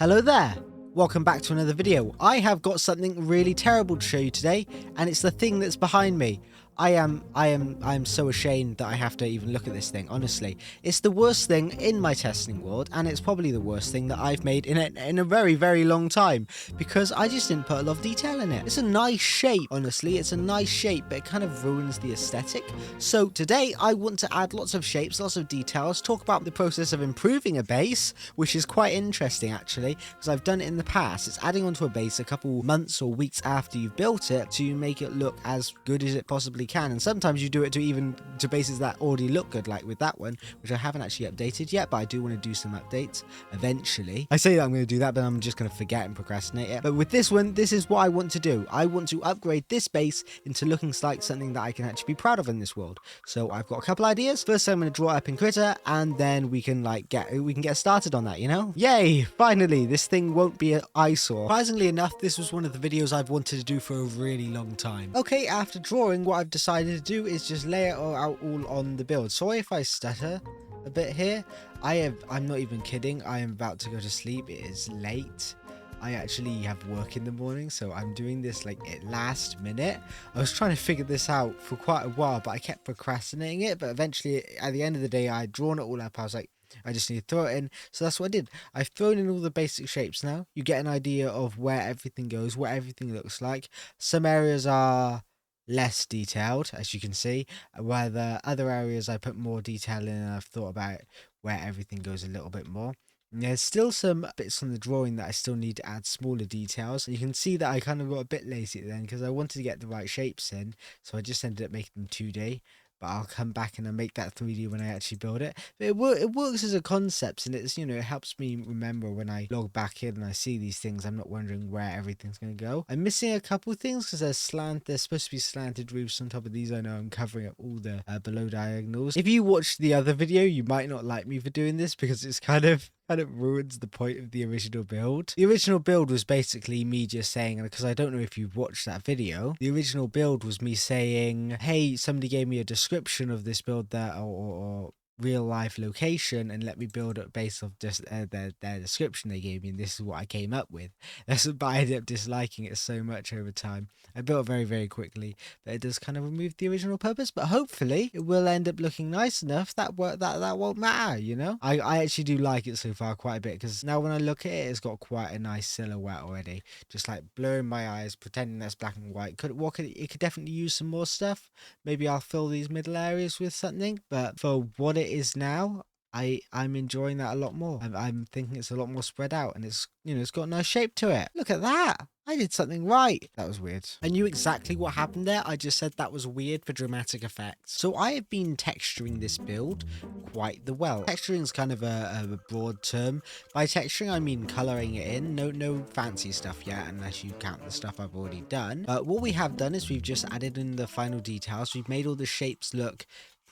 Hello there! Welcome back to another video. I have got something really terrible to show you today, and it's the thing that's behind me. I am so ashamed that I have to even look at this thing, honestly. It's the worst thing in my testing world, and it's probably the worst thing that I've made in a very, very long time, because I just didn't put a lot of detail in it. It's a nice shape, honestly. It's a nice shape, but it kind of ruins the aesthetic. So today, I want to add lots of shapes, lots of details, talk about the process of improving a base, which is quite interesting, actually, because I've done it in the past. It's adding onto a base a couple months or weeks after you've built it to make it look as good as it possibly can, and sometimes you do it to bases that already look good, like with that one, which I haven't actually updated yet, but I do want to do some updates eventually. I say that I'm going to do that, but I'm just going to forget and procrastinate it. But with this one, this is what I want to do. I want to upgrade this base into looking like something that I can actually be proud of in this world. So I've got a couple ideas. First, I'm going to draw it up in Krita, and then we can get started on that, you know? Yay! Finally, this thing won't be an eyesore. Surprisingly enough, this was one of the videos I've wanted to do for a really long time. Okay, after drawing, what I've decided to do is just lay it out all on the build. Sorry if I stutter a bit here. I'm not even kidding. I am about to go to sleep. It is late. I actually have work in the morning, so I'm doing this like at last minute. I was trying to figure this out for quite a while, but I kept procrastinating it. But eventually, at the end of the day, I'd drawn it all up. I was like, I just need to throw it in. So that's what I did. I've thrown in all the basic shapes now. You get an idea of where everything goes, what everything looks like. Some areas are less detailed, as you can see, where the other areas I put more detail in, and I've thought about where everything goes a little bit more. And there's still some bits on the drawing that I still need to add smaller details. You can see that I kind of got a bit lazy then because I wanted to get the right shapes in, so I just ended up making them 2D. But I'll come back and I'll make that 3D when I actually build it. But it works as a concept, and it's, you know, it helps me remember when I log back in and I see these things. I'm not wondering where everything's going to go. I'm missing a couple things because there's supposed to be slanted roofs on top of these. I know I'm covering up all the below diagonals. If you watched the other video, you might not like me for doing this because it's kind of ruins the point of the original build. The original build was basically me just saying, because I don't know if you've watched that video, the original build was me saying, hey, somebody gave me a description of this build there, or real life location, and let me build it based off just their description they gave me, and this is what I came up with. But I ended up disliking it so much over time. I built it very, very quickly, but it does kind of remove the original purpose. But hopefully it will end up looking nice enough that won't matter, you know. I actually do like it so far quite a bit, because now when I look at it, it's got quite a nice silhouette already. Just like blurring my eyes, pretending that's black and white. It could definitely use some more stuff. Maybe I'll fill these middle areas with something, but for what it is now, I'm enjoying that a lot more. I'm thinking it's a lot more spread out, and it's, you know, it's got a nice shape to it. Look at that. I did something right. That was weird. I knew exactly what happened there. I just said that was weird for dramatic effect. So I have been texturing this build quite well. Texturing is kind of a broad term. By texturing, I mean coloring it in. No fancy stuff yet, unless you count the stuff I've already done. But what we have done is we've just added in the final details. We've made all the shapes look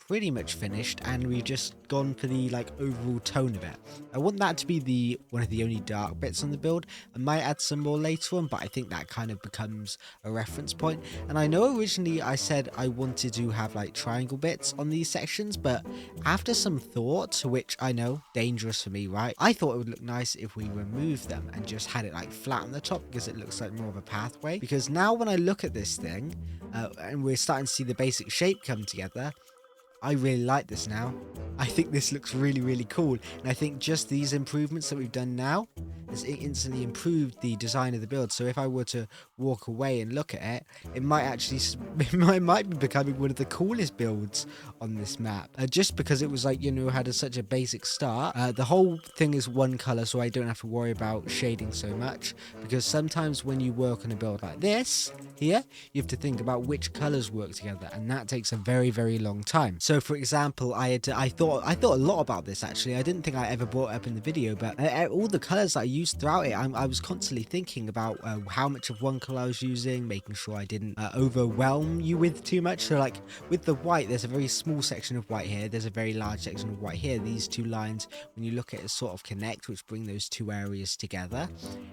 pretty much finished, and we've just gone for the like overall tone of it. I want that to be one of the only dark bits on the build. I might add some more later on, but I think that kind of becomes a reference point. And I know originally I said I wanted to have like triangle bits on these sections, but after some thought, which I know dangerous for me, right, I thought it would look nice if we removed them and just had it like flat on the top, because it looks like more of a pathway. Because now when I look at this thing, and we're starting to see the basic shape come together, I really like this now. I think this looks really, really cool. And I think just these improvements that we've done now has instantly improved the design of the build. So if I were to walk away and look at it, it might actually, it might be becoming one of the coolest builds on this map. Just because it was like, you know, had such a basic start. The whole thing is one color, so I don't have to worry about shading so much. Because sometimes when you work on a build like this, here, you have to think about which colors work together. And that takes a very, very long time. So for example, I thought a lot about this actually. I didn't think I ever brought it up in the video, but all the colors I used throughout it, I was constantly thinking about how much of one color I was using, making sure I didn't overwhelm you with too much. So like with the white, there's a very small section of white here, there's a very large section of white here. These two lines, when you look at it, sort of connect, which bring those two areas together.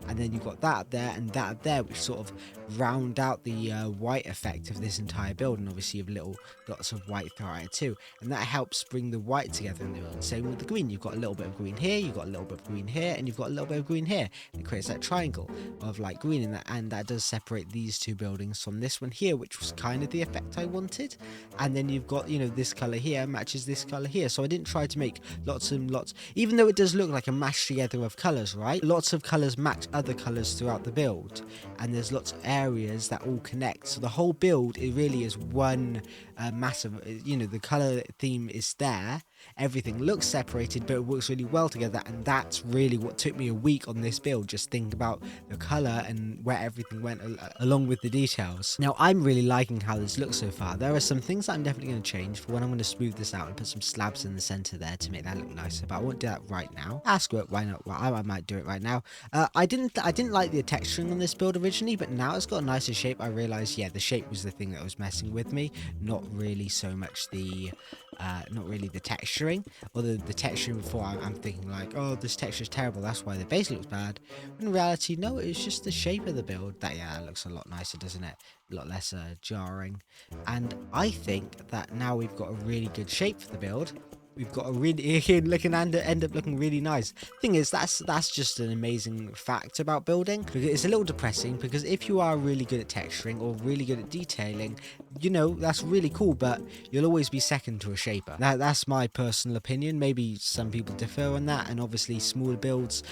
And then you've got that up there and that up there, which sort of round out the white effect of this entire build. And obviously you have little dots of white throughout it too. too, and that helps bring the white together in the building. Same with the green. You've got a little bit of green here, you've got a little bit of green here, and you've got a little bit of green here. It creates that triangle of like green in that, and that does separate these two buildings from this one here, which was kind of the effect I wanted. And then you've got, you know, this color here matches this color here. So I didn't try to make lots and lots, even though it does look like a mash together of colors, right? Lots of colors match other colors throughout the build, and there's lots of areas that all connect. So the whole build, it really is one massive, you know, the color theme is there. Everything looks separated, but it works really well together, and that's really what took me a week on this build, just thinking about the color and where everything went along with the details. Now I'm really liking how this looks so far. There are some things that I'm definitely going to change. For one, I'm going to smooth this out and put some slabs in the center there to make that look nicer, but I won't do that right now. Ask what, why not? Well, I might do it right now. I didn't like the texturing on this build originally, but now it's got a nicer shape. I realized, yeah, the shape was the thing that was messing with me, not really so much the texturing, or the texturing before. I'm thinking like, oh, this texture is terrible, that's why the base looks bad. In reality, no, it's just the shape of the build that, yeah, that looks a lot nicer, doesn't it? A lot less jarring. And I think that now we've got a really good shape for the build. We've got a really end up looking really nice. Thing is, that's just an amazing fact about building, because it's a little depressing, because if you are really good at texturing or really good at detailing, you know, that's really cool, but you'll always be second to a shaper. That's my personal opinion. Maybe some people differ on that, and obviously smaller builds,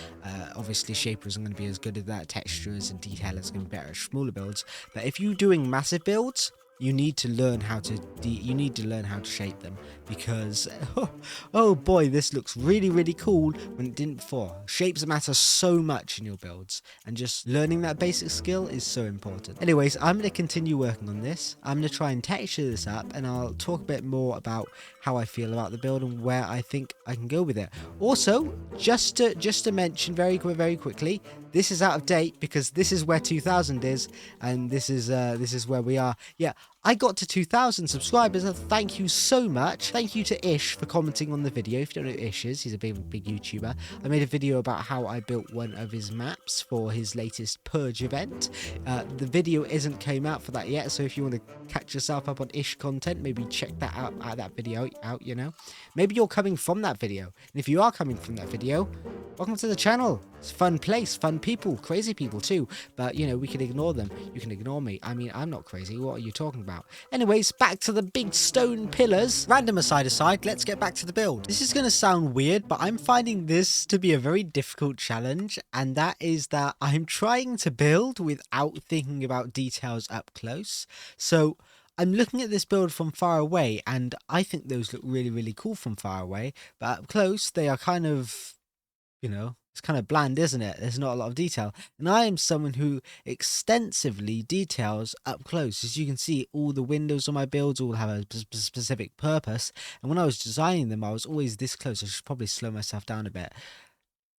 obviously shapers are going to be as good at that, textures and detailers are going to be better at smaller builds. But if you're doing massive builds, you need to learn how to shape them, because oh boy, this looks really cool when it didn't before. Shapes matter so much in your builds, and just learning that basic skill is so important. Anyways, I'm going to continue working on this. I'm going to try and texture this up, and I'll talk a bit more about how I feel about the build and where I think I can go with it. Also, just to mention very quickly, this is out of date, because this is where 2000 is, and this is where we are. Yeah, I got to 2,000 subscribers, and thank you so much. Thank you to Ish for commenting on the video. If you don't know who Ish is, he's a big YouTuber. I made a video about how I built one of his maps for his latest Purge event. The video isn't came out for that yet, so if you want to catch yourself up on Ish content, maybe check that out, that video out, you know. Maybe you're coming from that video, and if you are coming from that video, welcome to the channel. It's a fun place, fun people, crazy people too, but you know, we can ignore them. You can ignore me. I mean, I'm not crazy. What are you talking about? Anyways, back to the big stone pillars. Random aside, let's get back to the build. This is going to sound weird, but I'm finding this to be a very difficult challenge, and that is that I'm trying to build without thinking about details up close. So I'm looking at this build from far away, and I think those look really cool from far away, but up close they are kind of, you know, it's kind of bland, isn't it? There's not a lot of detail. And I am someone who extensively details up close. As you can see, all the windows on my builds all have a specific purpose. And when I was designing them, I was always this close. I should probably slow myself down a bit.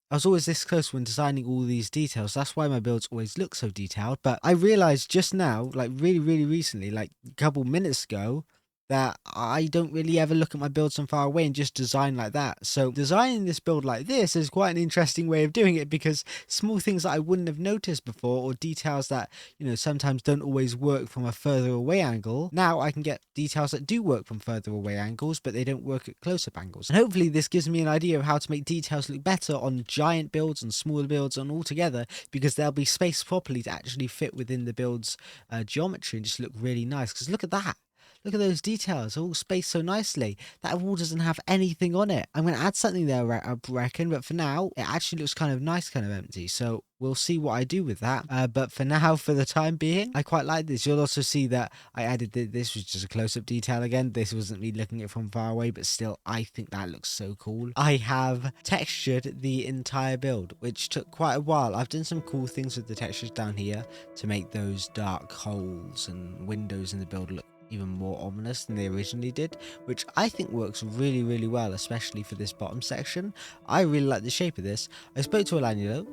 I was always this close when designing all these details. That's why my builds always look so detailed. But I realized just now, like really recently, like a couple minutes ago, that I don't really ever look at my builds from far away and just design like that. So designing this build like this is quite an interesting way of doing it, because small things that I wouldn't have noticed before, or details that, you know, sometimes don't always work from a further away angle, now I can get details that do work from further away angles, but they don't work at close-up angles. And hopefully this gives me an idea of how to make details look better on giant builds and smaller builds and all together, because they'll be spaced properly to actually fit within the build's geometry and just look really nice. Because look at that. Look at those details, all spaced so nicely. That wall doesn't have anything on it. I'm going to add something there, I reckon, but for now, it actually looks kind of nice, kind of empty. So we'll see what I do with that. But for now, for the time being, I quite like this. You'll also see that I added this was just a close-up detail again. This wasn't me looking at it from far away, but still, I think that looks so cool. I have textured the entire build, which took quite a while. I've done some cool things with the textures down here to make those dark holes and windows in the build look even more ominous than they originally did, which I think works really well, especially for this bottom section. I really like the shape of this. I spoke to Elanilo,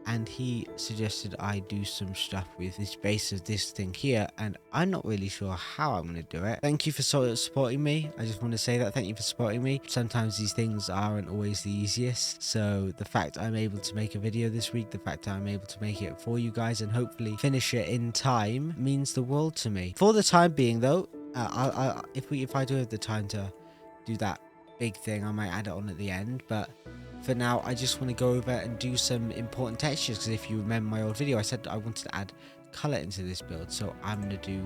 and he suggested I do some stuff with this base of this thing here, and I'm not really sure how I'm going to do it. Thank you for supporting me. I just want to say that. Thank you for supporting me. Sometimes these things aren't always the easiest, so the fact I'm able to make a video this week, the fact I'm able to make it for you guys and hopefully finish it in time, means the world to me. For the time being though, if I do have the time to do that big thing, I might add it on at the end. But for now, I just want to go over and do some important textures, because if you remember my old video, I said I wanted to add color into this build. So I'm going to do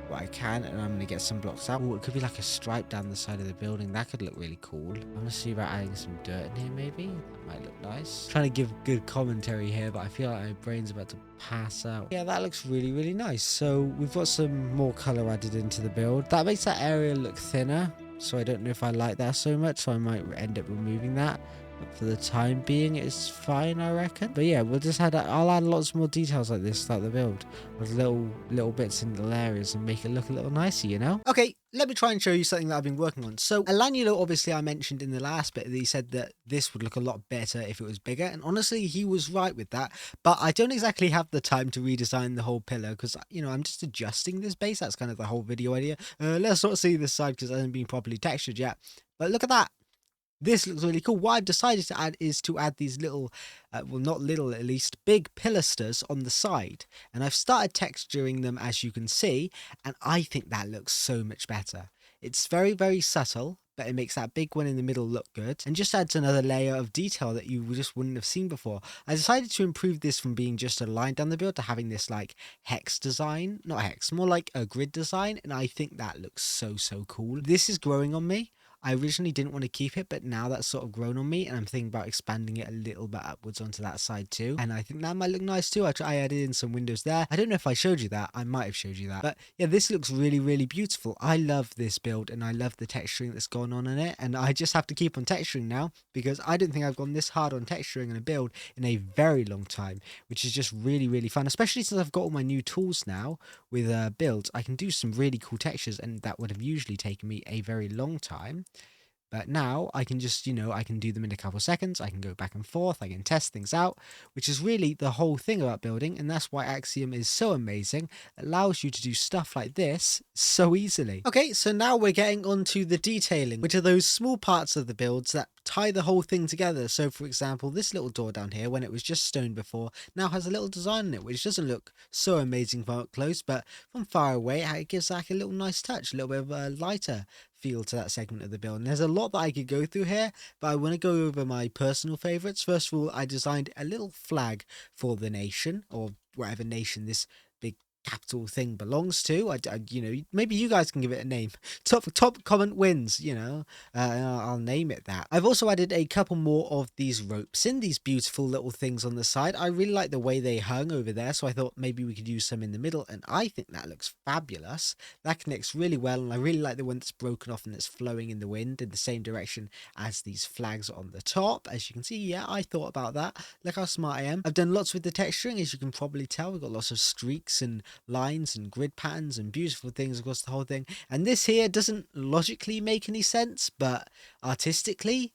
what I can, and I'm going to get some blocks out. Oh, it could be like a stripe down the side of the building. That could look really cool. I'm going to see about adding some dirt in here, maybe. That might look nice. Trying to give good commentary here, but I feel like my brain's about to pass out. Yeah, that looks really, really nice. So we've got some more color added into the build. That makes that area look thinner. So I don't know if I like that so much, so I might end up removing that. But for the time being, it's fine, I reckon. But yeah, we'll just I'll add lots more details like this throughout the build, with little bits in little areas, and make it look a little nicer, you know? Okay, let me try and show you something that I've been working on. So Elanulo, obviously I mentioned in the last bit that he said that this would look a lot better if it was bigger, and honestly he was right with that. But I don't exactly have the time to redesign the whole pillar, because, you know, I'm just adjusting this base. That's kind of the whole video idea. Let's not see this side because it hasn't been properly textured yet. But look at that. This looks really cool. What I've decided to add is to add these little, well, not little, at least big pilasters on the side. And I've started texturing them, as you can see, and I think that looks so much better. It's very, very subtle, but it makes that big one in the middle look good, and just adds another layer of detail that you just wouldn't have seen before. I decided to improve this from being just a line down the build to having this like hex design, not hex, more like a grid design, and I think that looks so, so cool. This is growing on me. I originally didn't want to keep it, but now that's sort of grown on me, and I'm thinking about expanding it a little bit upwards onto that side too. And I think that might look nice too. I added in some windows there. I don't know if I showed you that. I might have showed you that. But yeah, this looks really, really beautiful. I love this build, and I love the texturing that's gone on in it. And I just have to keep on texturing now, because I don't think I've gone this hard on texturing in a build in a very long time, which is just really, really fun. Especially since I've got all my new tools now with builds, I can do some really cool textures, and that would have usually taken me a very long time. But now I can just, you know, I can do them in a couple of seconds. I can go back and forth. I can test things out, which is really the whole thing about building. And that's why Axiom is so amazing. It allows you to do stuff like this so easily. Okay, so now we're getting on to the detailing, which are those small parts of the builds that tie the whole thing together. So for example, this little door down here, when it was just stone before, now has a little design in it, which doesn't look so amazing from up close, but from far away it gives like a little nice touch, a little bit of a lighter feel to that segment of the build. And there's a lot that I could go through here, but I want to go over my personal favorites. First of all, I designed a little flag for the nation, or whatever nation this big capital thing belongs to. You know, maybe you guys can give it a name. Top comment wins, you know. I'll name it that. I've also added a couple more of these ropes in, these beautiful little things on the side. I really like the way they hung over there, so I thought maybe we could use some in the middle, and I think that looks fabulous. That connects really well, and I really like the one that's broken off and that's flowing in the wind in the same direction as these flags on the top. As you can see, yeah, I thought about that. Look how smart I am. I've done lots with the texturing, as you can probably tell. We've got lots of streaks and lines and grid patterns and beautiful things across the whole thing. And this here doesn't logically make any sense, but artistically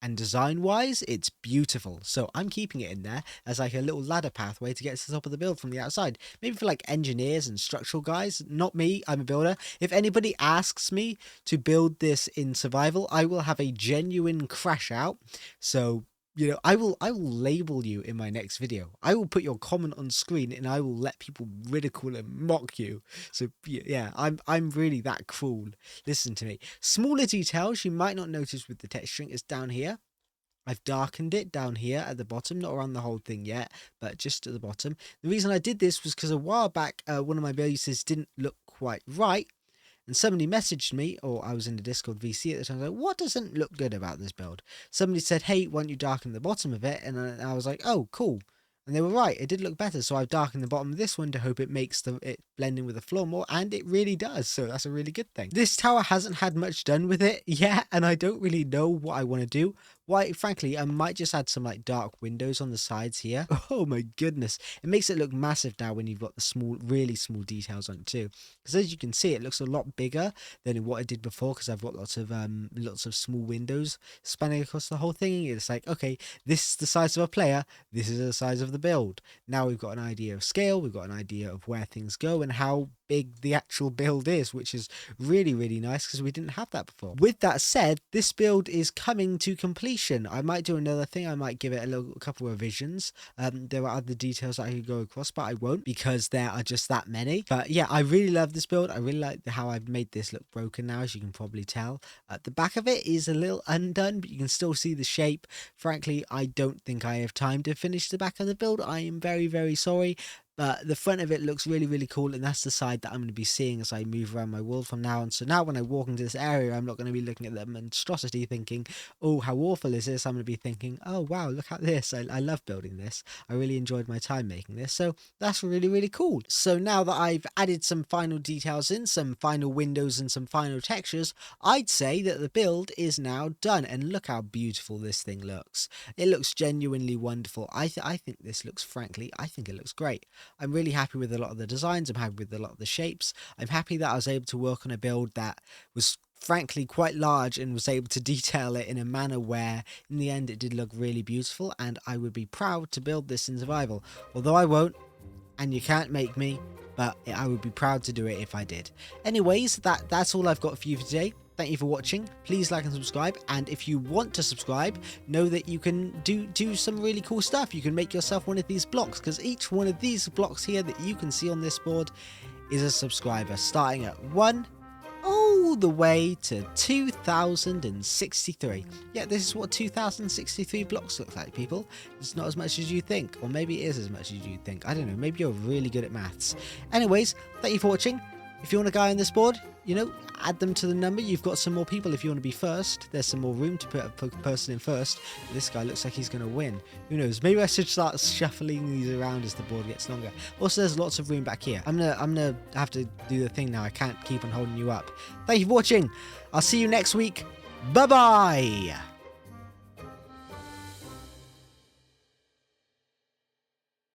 and design wise, it's beautiful. So I'm keeping it in there as like a little ladder pathway to get to the top of the build from the outside. Maybe for like engineers and structural guys. Not me, I'm a builder. If anybody asks me to build this in survival, I will have a genuine crash out. So, you know, I will label you in my next video. I will put your comment on screen, and I will let people ridicule and mock you. So yeah, I'm really that cruel. Listen to me. Smaller details you might not notice with the texturing is down here. I've darkened it down here at the bottom, not around the whole thing yet, but just at the bottom. The reason I did this was because a while back, one of my bases didn't look quite right. And somebody messaged me, or I was in the Discord VC at the time, I was like, what doesn't look good about this build? Somebody said, hey, why don't you darken the bottom of it? And I was like, oh, cool. And they were right, it did look better. So I've darkened the bottom of this one to hope it makes it blend in with the floor more, and it really does. So that's a really good thing. This tower hasn't had much done with it yet, and I don't really know what I want to do. Why, frankly, I might just add some like dark windows on the sides here. Oh my goodness. It makes it look massive now when you've got the small, really small details on it too. Because as you can see, it looks a lot bigger than what I did before, because I've got lots of small windows spanning across the whole thing. It's like, okay, this is the size of a player. This is the size of the build. Now we've got an idea of scale, we've got an idea of where things go and how big the actual build is, which is really, really nice because we didn't have that before. With that said, this build is coming to completion. I might do another thing. I might give it a couple of revisions. There are other details I could go across, but I won't because there are just that many. But yeah, I really love this build. I really like how I've made this look broken now, as you can probably tell. The back of it is a little undone, but you can still see the shape. Frankly, I don't think I have time to finish the back of the build. I am very, very sorry. But the front of it looks really, really cool, and that's the side that I'm going to be seeing as I move around my world from now on. So now when I walk into this area, I'm not going to be looking at the monstrosity thinking, oh, how awful is this? I'm going to be thinking, oh, wow, look at this. I love building this. I really enjoyed my time making this. So that's really, really cool. So now that I've added some final details in, some final windows and some final textures, I'd say that the build is now done. And look how beautiful this thing looks. It looks genuinely wonderful. I think this looks, frankly, I think it looks great. I'm really happy with a lot of the designs. I'm happy with a lot of the shapes. I'm happy that I was able to work on a build that was frankly quite large and was able to detail it in a manner where in the end it did look really beautiful, and I would be proud to build this in survival. Although I won't, and you can't make me, but I would be proud to do it if I did. Anyways, that's all I've got for you for today. Thank you for watching. Please like and subscribe, and if you want to subscribe, know that you can do some really cool stuff. You can make yourself one of these blocks, because each one of these blocks here that you can see on this board is a subscriber, starting at 1 all the way to 2063. Yeah, this is what 2063 blocks look like, people. It's not as much as you think, or maybe it is as much as you think. I don't know, maybe you're really good at maths. Anyways, thank you for watching. If you want a guy on this board, you know, add them to the number. You've got some more people if you want to be first. There's some more room to put a person in first. This guy looks like he's going to win. Who knows? Maybe I should start shuffling these around as the board gets longer. Also, there's lots of room back here. I'm gonna have to do the thing now. I can't keep on holding you up. Thank you for watching. I'll see you next week. Bye-bye.